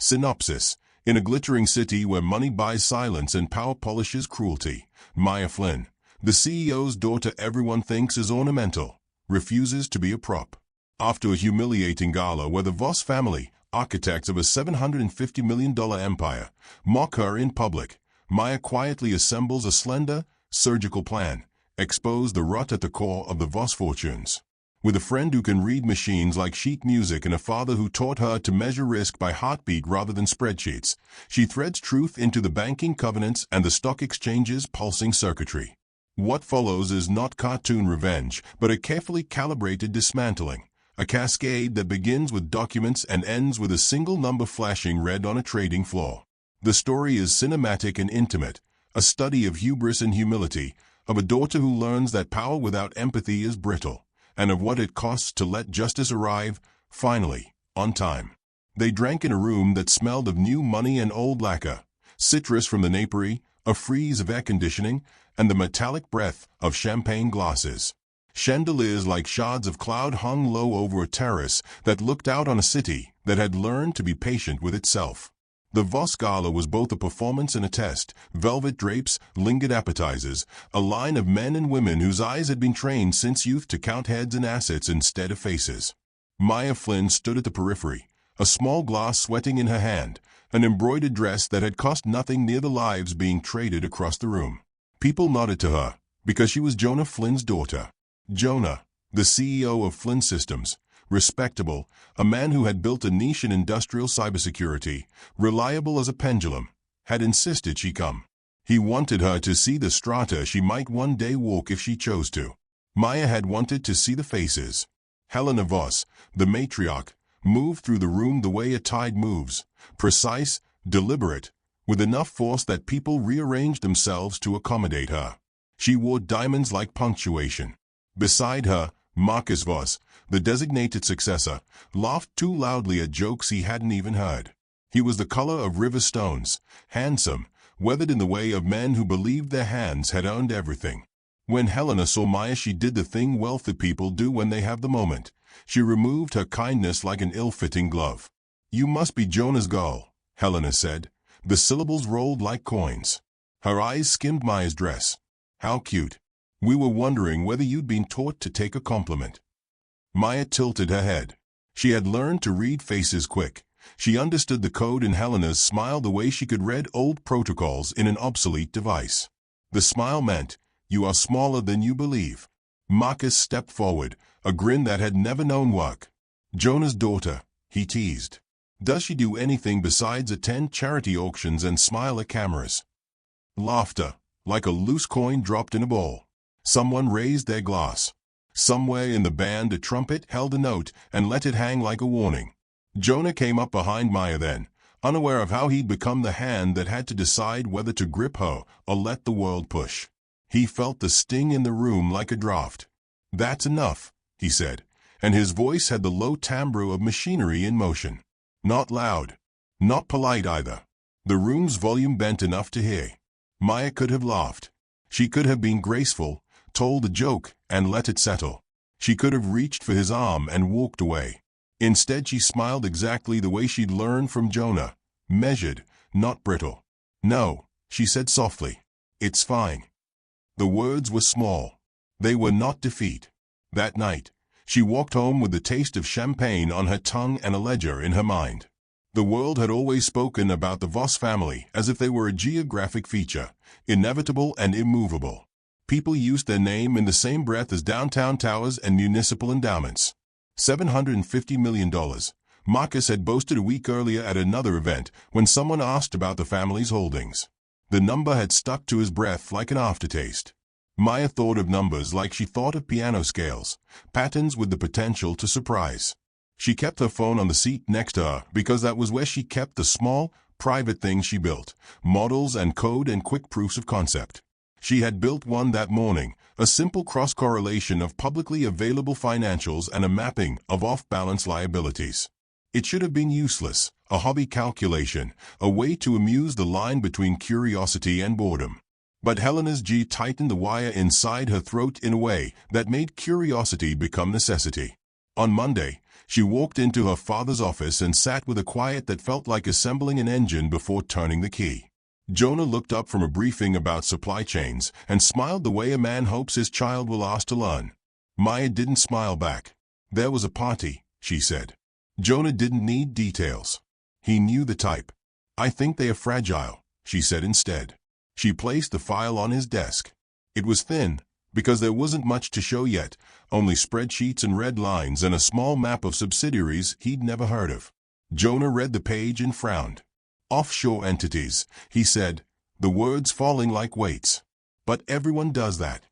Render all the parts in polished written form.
Synopsis. In a glittering city where money buys silence and power polishes cruelty, Maya Flynn, the CEO's daughter everyone thinks is ornamental, refuses to be a prop. After a humiliating gala where the Voss family, architects of a $750 million empire, mock her in public, Maya quietly assembles a slender, surgical plan, expose the rot at the core of the Voss fortunes. With a friend who can read machines like sheet music and a father who taught her to measure risk by heartbeat rather than spreadsheets, she threads truth into the banking covenants and the stock exchange's pulsing circuitry. What follows is not cartoon revenge, but a carefully calibrated dismantling, a cascade that begins with documents and ends with a single number flashing red on a trading floor. The story is cinematic and intimate, a study of hubris and humility, of a daughter who learns that power without empathy is brittle, and of what it costs to let justice arrive, finally, on time. They drank in a room that smelled of new money and old lacquer, citrus from the napery, a freeze of air conditioning, and the metallic breath of champagne glasses. Chandeliers like shards of cloud hung low over a terrace that looked out on a city that had learned to be patient with itself. The Voss Gala was both a performance and a test. Velvet drapes, lingered appetizers, a line of men and women whose eyes had been trained since youth to count heads and assets instead of faces. Maya Flynn stood at the periphery, a small glass sweating in her hand, an embroidered dress that had cost nothing near the lives being traded across the room. People nodded to her, because she was Jonah Flynn's daughter. Jonah, the CEO of Flynn Systems, respectable, a man who had built a niche in industrial cybersecurity, reliable as a pendulum, had insisted she come. He wanted her to see the strata she might one day walk if she chose to. Maya had wanted to see the faces. Helena Voss, the matriarch, moved through the room the way a tide moves, precise, deliberate, with enough force that people rearranged themselves to accommodate her. She wore diamonds like punctuation. Beside her, Marcus Voss, the designated successor, laughed too loudly at jokes he hadn't even heard. He was the color of river stones, handsome, weathered in the way of men who believed their hands had earned everything. When Helena saw Maya, she did the thing wealthy people do when they have the moment. She removed her kindness like an ill-fitting glove. "You must be Jonah's girl," Helena said. The syllables rolled like coins. Her eyes skimmed Maya's dress. "How cute. We were wondering whether you'd been taught to take a compliment." Maya tilted her head. She had learned to read faces quick. She understood the code in Helena's smile the way she could read old protocols in an obsolete device. The smile meant, "You are smaller than you believe." Marcus stepped forward, a grin that had never known work. "Jonah's daughter," he teased. "Does she do anything besides attend charity auctions and smile at cameras?" Laughter, like a loose coin dropped in a bowl. Someone raised their glass. Somewhere in the band a trumpet held a note and let it hang like a warning. Jonah came up behind Maya then, unaware of how he'd become the hand that had to decide whether to grip her or let the world push. He felt the sting in the room like a draft. "That's enough," he said, and his voice had the low timbre of machinery in motion. Not loud, not polite either. The room's volume bent enough to hear. Maya could have laughed. She could have been graceful, told a joke, and let it settle. She could have reached for his arm and walked away. Instead, she smiled exactly the way she'd learned from Jonah, measured, not brittle. "No," she said softly. "It's fine." The words were small. They were not defeat. That night, she walked home with the taste of champagne on her tongue and a ledger in her mind. The world had always spoken about the Voss family as if they were a geographic feature, inevitable and immovable. People used their name in the same breath as downtown towers and municipal endowments. $750 million, Marcus had boasted a week earlier at another event when someone asked about the family's holdings. The number had stuck to his breath like an aftertaste. Maya thought of numbers like she thought of piano scales, patterns with the potential to surprise. She kept her phone on the seat next to her because that was where she kept the small, private things she built, models and code and quick proofs of concept. She had built one that morning, a simple cross-correlation of publicly available financials and a mapping of off-balance liabilities. It should have been useless, a hobby calculation, a way to amuse the line between curiosity and boredom. But Helena's G tightened the wire inside her throat in a way that made curiosity become necessity. On Monday, She walked into her father's office and sat with a quiet that felt like assembling an engine before turning the key. Jonah looked up from a briefing about supply chains and smiled the way a man hopes his child will ask to learn. Maya didn't smile back. "There was a party," she said. Jonah didn't need details. He knew the type. "I think they are fragile," she said instead. She placed the file on his desk. It was thin, because there wasn't much to show yet, only spreadsheets and red lines and a small map of subsidiaries he'd never heard of. Jonah read the page and frowned. "Offshore entities," he said, the words falling like weights. "But everyone does that."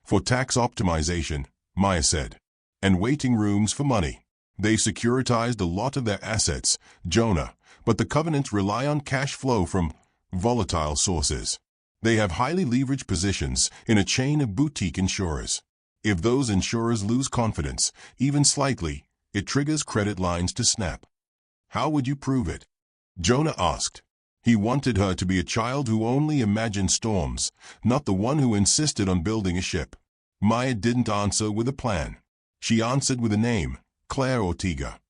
"For tax optimization," Maya said. "And waiting rooms for money. They securitized a lot of their assets, Jonah, but the covenants rely on cash flow from volatile sources. They have highly leveraged positions in a chain of boutique insurers. If those insurers lose confidence, even slightly, it triggers credit lines to snap." "How would you prove it?" Jonah asked. He wanted her to be a child who only imagined storms, not the one who insisted on building a ship. Maya didn't answer with a plan. She answered with a name, Claire Ortega.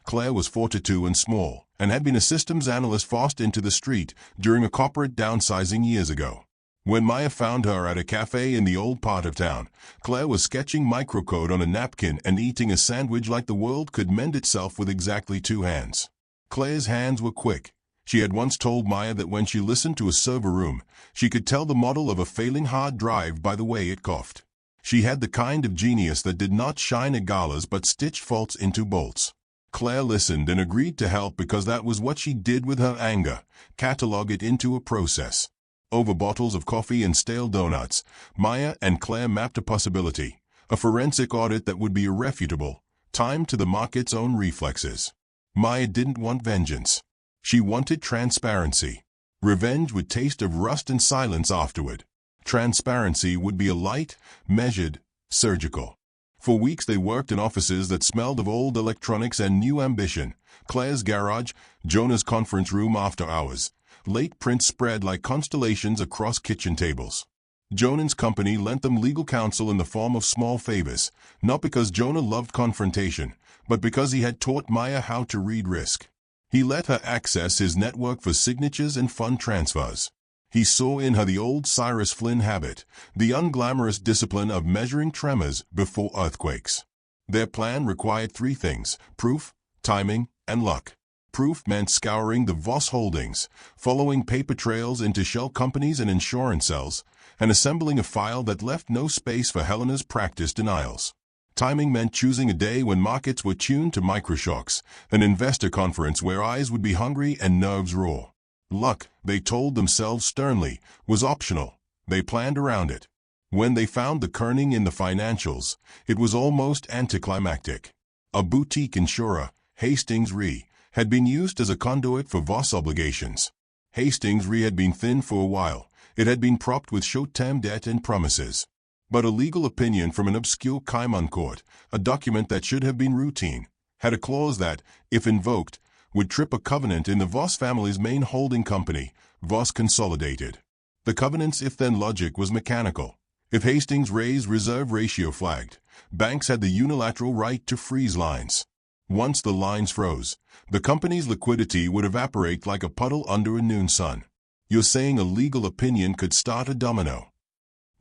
Claire was 42 and small, and had been a systems analyst forced into the street during a corporate downsizing years ago. When Maya found her at a cafe in the old part of town, Claire was sketching microcode on a napkin and eating a sandwich like the world could mend itself with exactly 2 hands. Claire's hands were quick. She had once told Maya that when she listened to a server room, she could tell the model of a failing hard drive by the way it coughed. She had the kind of genius that did not shine at galas but stitched faults into bolts. Claire listened and agreed to help because that was what she did with her anger, catalog it into a process. Over bottles of coffee and stale donuts, Maya and Claire mapped a possibility, a forensic audit that would be irrefutable, timed to the market's own reflexes. Maya didn't want vengeance. She wanted transparency. Revenge would taste of rust and silence afterward. Transparency would be a light, measured, surgical. For weeks they worked in offices that smelled of old electronics and new ambition. Claire's garage, Jonah's conference room after hours. Late prints spread like constellations across kitchen tables. Jonah's company lent them legal counsel in the form of small favors, not because Jonah loved confrontation, but because he had taught Maya how to read risk. He let her access his network for signatures and fund transfers. He saw in her the old Cyrus Flynn habit, the unglamorous discipline of measuring tremors before earthquakes. Their plan required 3 things: proof, timing, and luck. Proof meant scouring the Voss holdings, following paper trails into shell companies and insurance cells, and assembling a file that left no space for Helena's practice denials. Timing meant choosing a day when markets were tuned to microshocks, an investor conference where eyes would be hungry and nerves raw. Luck, they told themselves sternly, was optional. They planned around it. When they found the kerning in the financials, it was almost anticlimactic. A boutique insurer, Hastings Re, had been used as a conduit for Voss obligations. Hastings Re had been thin for a while. It had been propped with short-term debt and promises. But a legal opinion from an obscure Cayman court, a document that should have been routine, had a clause that, if invoked, would trip a covenant in the Voss family's main holding company, Voss Consolidated. The covenant's if-then logic was mechanical. If Hastings Re's reserve ratio flagged, banks had the unilateral right to freeze lines. Once the lines froze, the company's liquidity would evaporate like a puddle under a noon sun. "You're saying a legal opinion could start a domino?"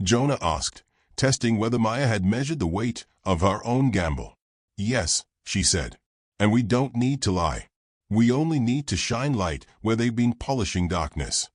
Jonah asked, testing whether Maya had measured the weight of her own gamble. "Yes," she said. "And we don't need to lie. We only need to shine light where they've been polishing darkness."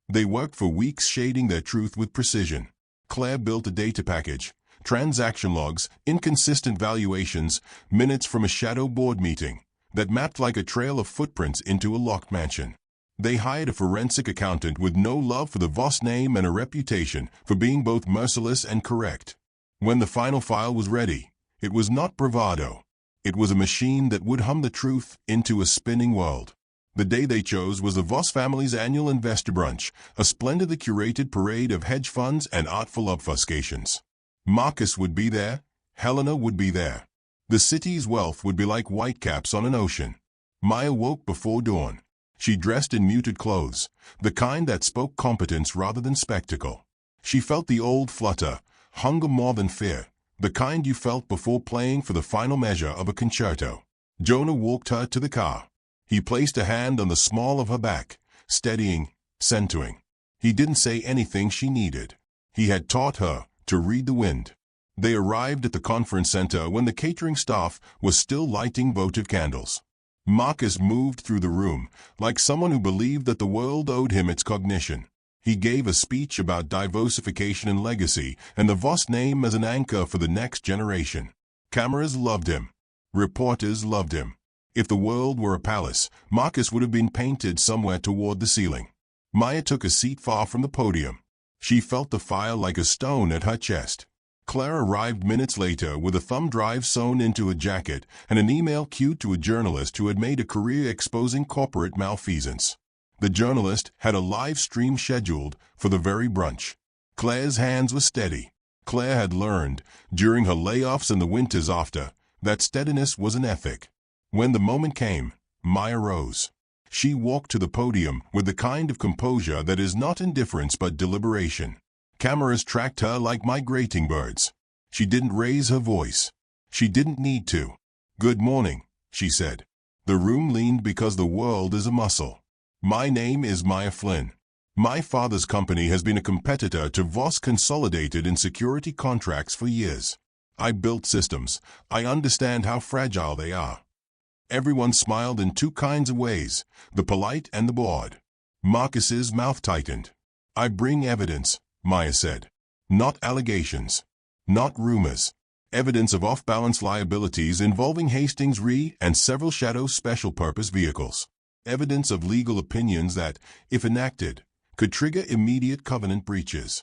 They worked for weeks shading their truth with precision. Claire built a data package, transaction logs, inconsistent valuations, minutes from a shadow board meeting, that mapped like a trail of footprints into a locked mansion. They hired a forensic accountant with no love for the Voss name and a reputation for being both merciless and correct. When the final file was ready, it was not bravado. It was a machine that would hum the truth into a spinning world. The day they chose was the Voss family's annual investor brunch, a splendidly curated parade of hedge funds and artful obfuscations. Marcus would be there. Helena would be there. The city's wealth would be like whitecaps on an ocean. Maya woke before dawn. She dressed in muted clothes, the kind that spoke competence rather than spectacle. She felt the old flutter, hunger more than fear, The kind you felt before playing for the final measure of a concerto. Jonah walked her to the car. He placed a hand on the small of her back, steadying, centering. He didn't say anything she needed. He had taught her to read the wind. They arrived at the conference center when the catering staff was still lighting votive candles. Marcus moved through the room like someone who believed that the world owed him its cognition. He gave a speech about diversification and legacy and the Voss name as an anchor for the next generation. Cameras loved him. Reporters loved him. If the world were a palace, Marcus would have been painted somewhere toward the ceiling. Maya took a seat far from the podium. She felt the fire like a stone at her chest. Claire arrived minutes later with a thumb drive sewn into a jacket and an email queued to a journalist who had made a career exposing corporate malfeasance. The journalist had a live stream scheduled for the very brunch. Claire's hands were steady. Claire had learned, during her layoffs and the winters after, that steadiness was an ethic. When the moment came, Maya rose. She walked to the podium with the kind of composure that is not indifference but deliberation. Cameras tracked her like migrating birds. She didn't raise her voice. She didn't need to. "Good morning," she said. The room leaned because the world is a muscle. "My name is Maya Flynn. My father's company has been a competitor to Voss Consolidated in security contracts for years. I built systems. I understand how fragile they are." Everyone smiled in two kinds of ways, the polite and the bored. Marcus's mouth tightened. "I bring evidence," Maya said. "Not allegations. Not rumors. Evidence of off-balance liabilities involving Hastings Re and several shadow special-purpose vehicles. Evidence of legal opinions that, if enacted, could trigger immediate covenant breaches."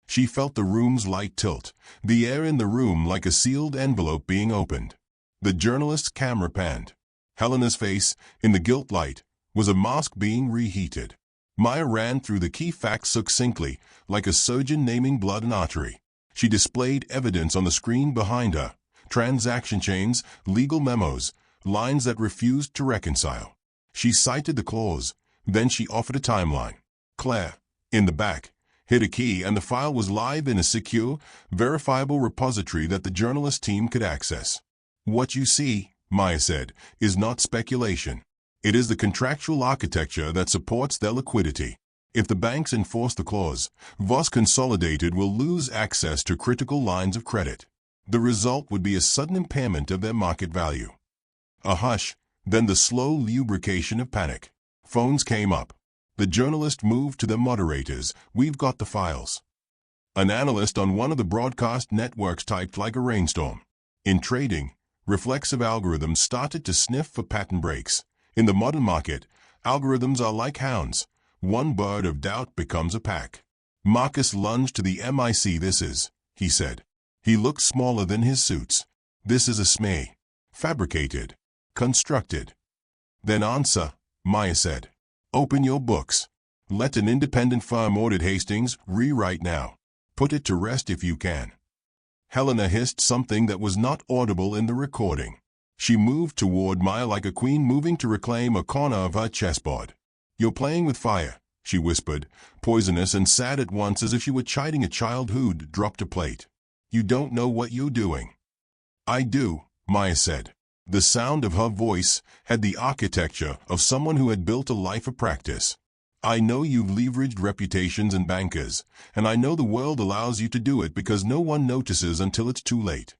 She felt the room's light tilt, the air in the room like a sealed envelope being opened. The journalist's camera panned. Helena's face, in the gilt light, was a mask being reheated. Maya ran through the key facts succinctly, like a surgeon naming blood and artery. She displayed evidence on the screen behind her, transaction chains, legal memos, lines that refused to reconcile. She cited the clause, then she offered a timeline. Claire, in the back, hit a key and the file was live in a secure, verifiable repository that the journalist team could access. "What you see," Maya said, "is not speculation. It is the contractual architecture that supports their liquidity. If the banks enforce the clause, Voss Consolidated will lose access to critical lines of credit. The result would be a sudden impairment of their market value." A hush, then the slow lubrication of panic. Phones came up. The journalist moved to the moderators. "We've got the files." An analyst on one of the broadcast networks typed like a rainstorm. In trading, reflexive algorithms started to sniff for pattern breaks. In the modern market, algorithms are like hounds. One bird of doubt becomes a pack. Marcus lunged to the mic. "This is," he said. He looked smaller than his suits. "This is a SME. Fabricated. Constructed." "Then answer," Maya said. "Open your books. Let an independent firm audit Hastings Re right now. Put it to rest if you can." Helena hissed something that was not audible in the recording. She moved toward Maya like a queen moving to reclaim a corner of her chessboard. "You're playing with fire," she whispered, poisonous and sad at once as if she were chiding a child who'd dropped a plate. "You don't know what you're doing." "I do," Maya said. The sound of her voice had the architecture of someone who had built a life of practice. "I know you've leveraged reputations and bankers, and I know the world allows you to do it because no one notices until it's too late."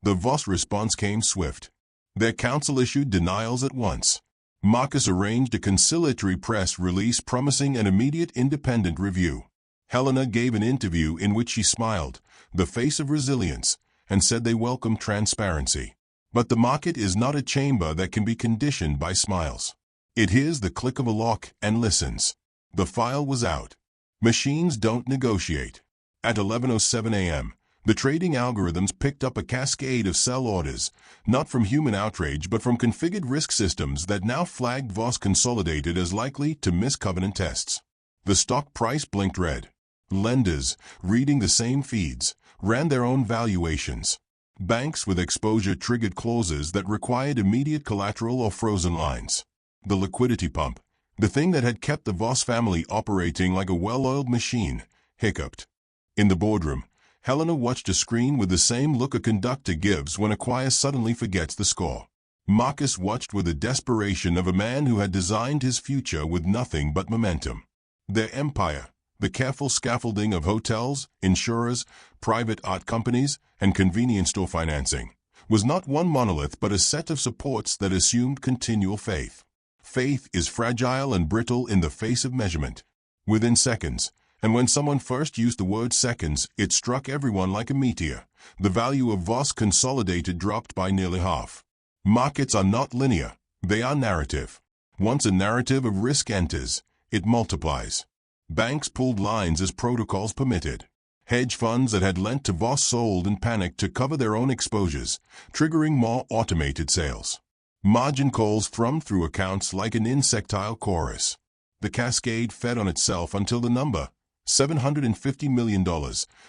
The Voss response came swift. Their counsel issued denials at once. Marcus arranged a conciliatory press release promising an immediate independent review. Helena gave an interview in which she smiled, the face of resilience, and said they welcome transparency. But the market is not a chamber that can be conditioned by smiles. It hears the click of a lock and listens. The file was out. Machines don't negotiate. At 11:07 a.m., the trading algorithms picked up a cascade of sell orders, not from human outrage but from configured risk systems that now flagged Voss Consolidated as likely to miss covenant tests. The stock price blinked red. Lenders, reading the same feeds, ran their own valuations. Banks with exposure triggered clauses that required immediate collateral or frozen lines. The liquidity pump, the thing that had kept the Voss family operating like a well-oiled machine, hiccuped. In the boardroom, Helena watched a screen with the same look a conductor gives when a choir suddenly forgets the score. Marcus watched with the desperation of a man who had designed his future with nothing but momentum. Their empire, the careful scaffolding of hotels, insurers, private art companies, and convenience store financing, was not one monolith but a set of supports that assumed continual faith. Faith is fragile and brittle in the face of measurement. Within seconds, and when someone first used the word seconds, it struck everyone like a meteor. The value of Voss Consolidated dropped by nearly half. Markets are not linear, they are narrative. Once a narrative of risk enters, it multiplies. Banks pulled lines as protocols permitted. Hedge funds that had lent to Voss sold and panicked to cover their own exposures, triggering more automated sales. Margin calls thrummed through accounts like an insectile chorus. The cascade fed on itself until the number, $750 million,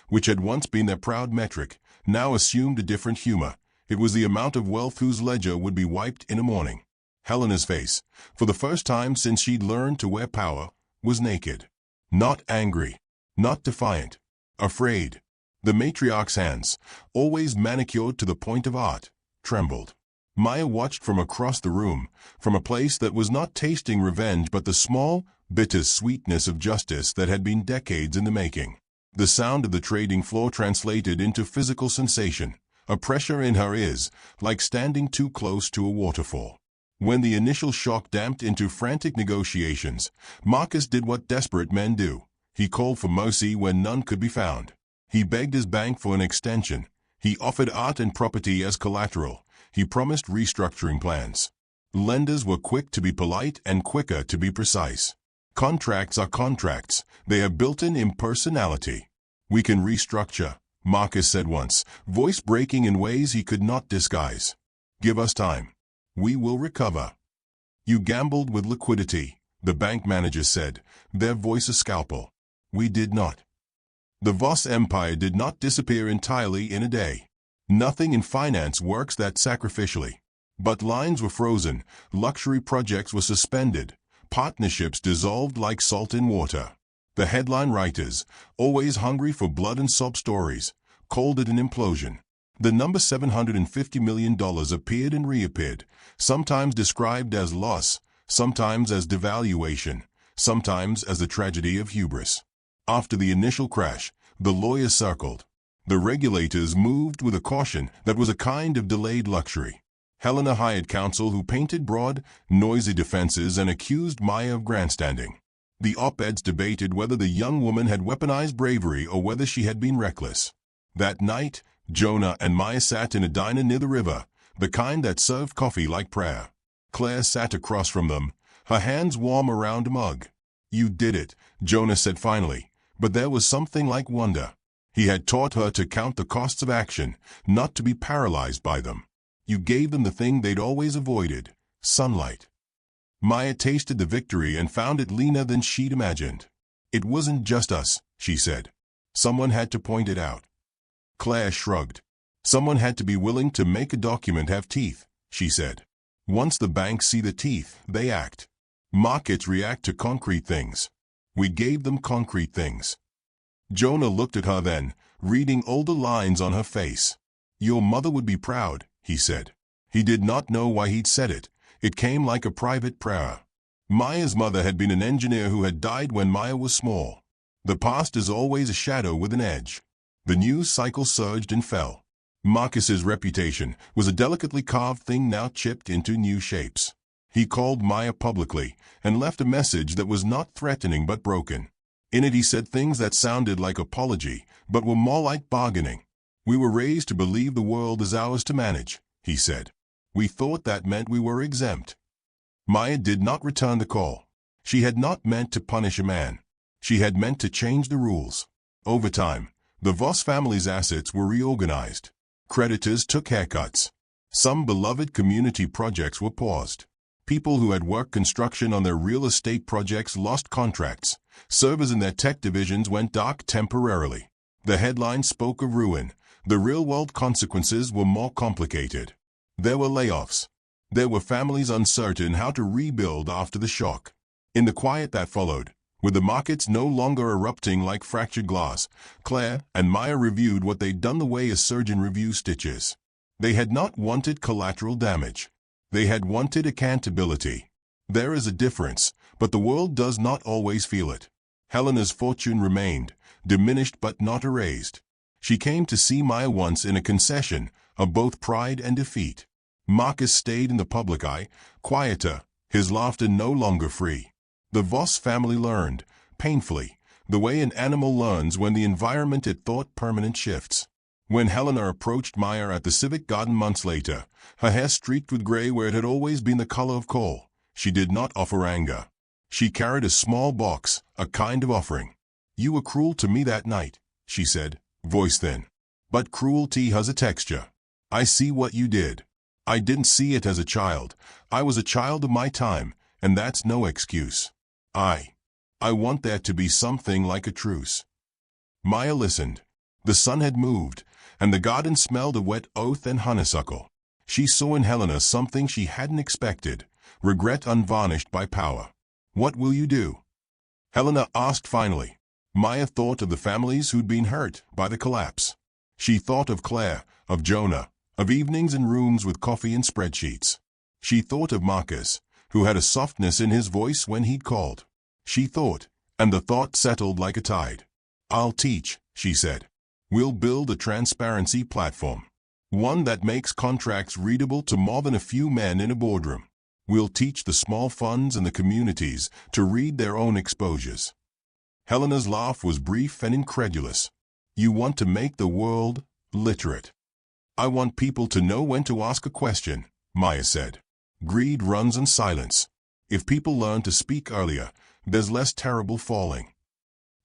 which had once been their proud metric, now assumed a different humor. It was the amount of wealth whose ledger would be wiped in a morning. Helena's face, for the first time since she'd learned to wear power, was naked. Not angry, not defiant, afraid. The matriarch's hands, always manicured to the point of art, trembled. Maya watched from across the room, from a place that was not tasting revenge but the small, bitter sweetness of justice that had been decades in the making. The sound of the trading floor translated into physical sensation. A pressure in her ears, like standing too close to a waterfall. When the initial shock damped into frantic negotiations, Marcus did what desperate men do. He called for mercy when none could be found. He begged his bank for an extension. He offered art and property as collateral. He promised restructuring plans. Lenders were quick to be polite and quicker to be precise. Contracts are contracts. They have built-in impersonality. We can restructure, Marcus said once, voice breaking in ways he could not disguise. Give us time. We will recover. You gambled with liquidity, the bank manager said, their voice a scalpel. We did not. The Voss empire did not disappear entirely in a day. Nothing in finance works that sacrificially. But lines were frozen, luxury projects were suspended, partnerships dissolved like salt in water. The headline writers, always hungry for blood and sob stories, called it an implosion. The number $750 million appeared and reappeared, sometimes described as loss, sometimes as devaluation, sometimes as the tragedy of hubris. After the initial crash, the lawyers circled. The regulators moved with a caution that was a kind of delayed luxury. Helena hired counsel who painted broad, noisy defenses and accused Maya of grandstanding. The op-eds debated whether the young woman had weaponized bravery or whether she had been reckless. That night, Jonah and Maya sat in a diner near the river, the kind that served coffee like prayer. Claire sat across from them, her hands warm around a mug. You did it, Jonah said finally, but there was something like wonder. He had taught her to count the costs of action, not to be paralyzed by them. You gave them the thing they'd always avoided, sunlight. Maya tasted the victory and found it leaner than she'd imagined. It wasn't just us, she said. Someone had to point it out. Claire shrugged. Someone had to be willing to make a document have teeth, she said. Once the banks see the teeth, they act. Markets react to concrete things. We gave them concrete things. Jonah looked at her then, reading older lines on her face. Your mother would be proud, he said. He did not know why he'd said it. It came like a private prayer. Maya's mother had been an engineer who had died when Maya was small. The past is always a shadow with an edge. The news cycle surged and fell. Marcus's reputation was a delicately carved thing now chipped into new shapes. He called Maya publicly and left a message that was not threatening but broken. In it he said things that sounded like apology, but were more like bargaining. We were raised to believe the world is ours to manage, he said. We thought that meant we were exempt. Maya did not return the call. She had not meant to punish a man. She had meant to change the rules. Over time, the Voss family's assets were reorganized. Creditors took haircuts. Some beloved community projects were paused. People who had worked construction on their real estate projects lost contracts. Servers in their tech divisions went dark temporarily. The headlines spoke of ruin. The real-world consequences were more complicated. There were layoffs. There were families uncertain how to rebuild after the shock. In the quiet that followed, With the markets no longer erupting like fractured glass, Claire and Maya reviewed what they'd done the way a surgeon reviews stitches. They had not wanted collateral damage. They had wanted accountability. There is a difference, but the world does not always feel it. Helena's fortune remained, diminished but not erased. She came to see Maya once in a concession of both pride and defeat. Marcus stayed in the public eye, quieter, his laughter no longer free. The Voss family learned, painfully, the way an animal learns when the environment it thought permanent shifts. When Helena approached Maya at the civic garden months later, her hair streaked with gray where it had always been the color of coal, she did not offer anger. She carried a small box, a kind of offering. "You were cruel to me that night," she said, voice thin. "But cruelty has a texture. I see what you did. I didn't see it as a child. I was a child of my time, and that's no excuse. I want there to be something like a truce." Maya listened. The sun had moved, and the garden smelled of wet oath and honeysuckle. She saw in Helena something she hadn't expected, regret unvarnished by power. "What will you do?" Helena asked finally. Maya thought of the families who'd been hurt by the collapse. She thought of Claire, of Jonah, of evenings in rooms with coffee and spreadsheets. She thought of Marcus, who had a softness in his voice when he'd called. She thought, and the thought settled like a tide. "I'll teach," she said. "We'll build a transparency platform. One that makes contracts readable to more than a few men in a boardroom. We'll teach the small funds and the communities to read their own exposures." Helena's laugh was brief and incredulous. "You want to make the world literate." "I want people to know when to ask a question," Maya said. "Greed runs in silence. If people learn to speak earlier, there's less terrible falling."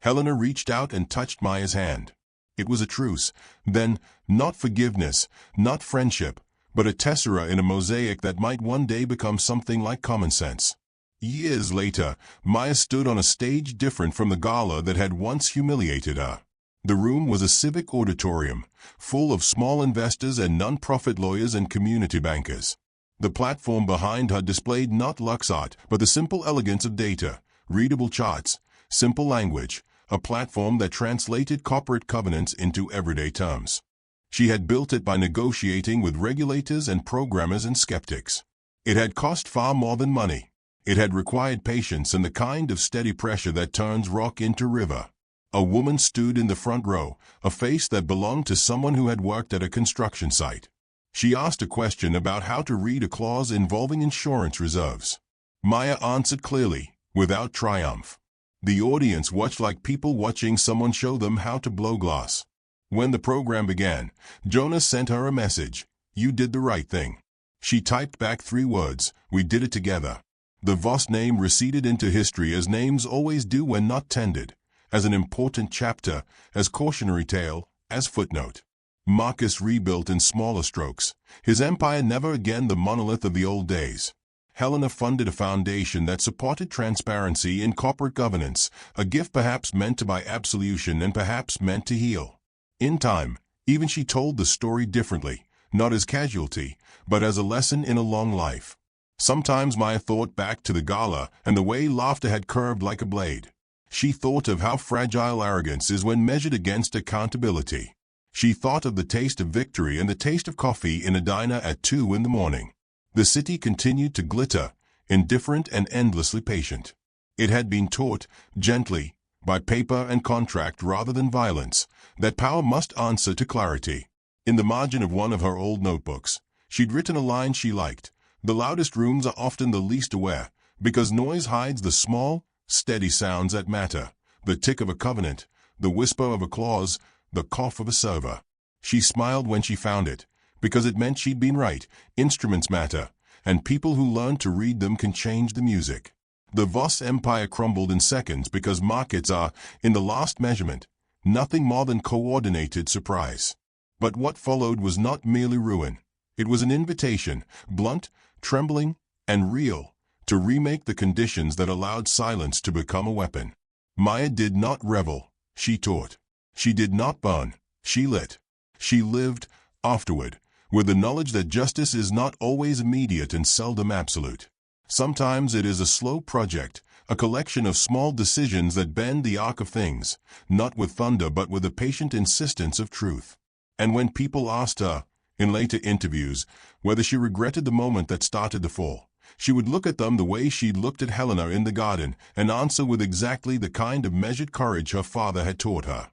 Helena reached out and touched Maya's hand. It was a truce, then, not forgiveness, not friendship, but a tessera in a mosaic that might one day become something like common sense. Years later, Maya stood on a stage different from the gala that had once humiliated her. The room was a civic auditorium, full of small investors and non-profit lawyers and community bankers. The platform behind her displayed not luxe art, but the simple elegance of data, readable charts, simple language, a platform that translated corporate covenants into everyday terms. She had built it by negotiating with regulators and programmers and skeptics. It had cost far more than money. It had required patience and the kind of steady pressure that turns rock into river. A woman stood in the front row, a face that belonged to someone who had worked at a construction site. She asked a question about how to read a clause involving insurance reserves. Maya answered clearly, without triumph. The audience watched like people watching someone show them how to blow glass. When the program began, Jonah sent her a message. "You did the right thing." She typed back 3 words, "We did it together." The Voss name receded into history as names always do when not tended, as an important chapter, as cautionary tale, as footnote. Marcus rebuilt in smaller strokes, his empire never again the monolith of the old days. Helena funded a foundation that supported transparency in corporate governance, a gift perhaps meant to buy absolution and perhaps meant to heal. In time, even she told the story differently, not as casualty, but as a lesson in a long life. Sometimes Maya thought back to the gala and the way laughter had curved like a blade. She thought of how fragile arrogance is when measured against accountability. She thought of the taste of victory and the taste of coffee in a diner at 2 in the morning. The city continued to glitter, indifferent and endlessly patient. It had been taught, gently, by paper and contract rather than violence, that power must answer to clarity. In the margin of one of her old notebooks, she'd written a line she liked. "The loudest rooms are often the least aware, because noise hides the small, steady sounds that matter, the tick of a covenant, the whisper of a clause, the cough of a server." She smiled when she found it, because it meant she'd been right. Instruments matter, and people who learn to read them can change the music. The Voss empire crumbled in seconds because markets are, in the last measurement, nothing more than coordinated surprise. But what followed was not merely ruin. It was an invitation, blunt, trembling, and real, to remake the conditions that allowed silence to become a weapon. Maya did not revel, she taught. She did not burn, she lit. She lived, afterward, with the knowledge that justice is not always immediate and seldom absolute. Sometimes it is a slow project, a collection of small decisions that bend the arc of things, not with thunder but with the patient insistence of truth. And when people asked her, in later interviews, whether she regretted the moment that started the fall, she would look at them the way she'd looked at Helena in the garden and answer with exactly the kind of measured courage her father had taught her.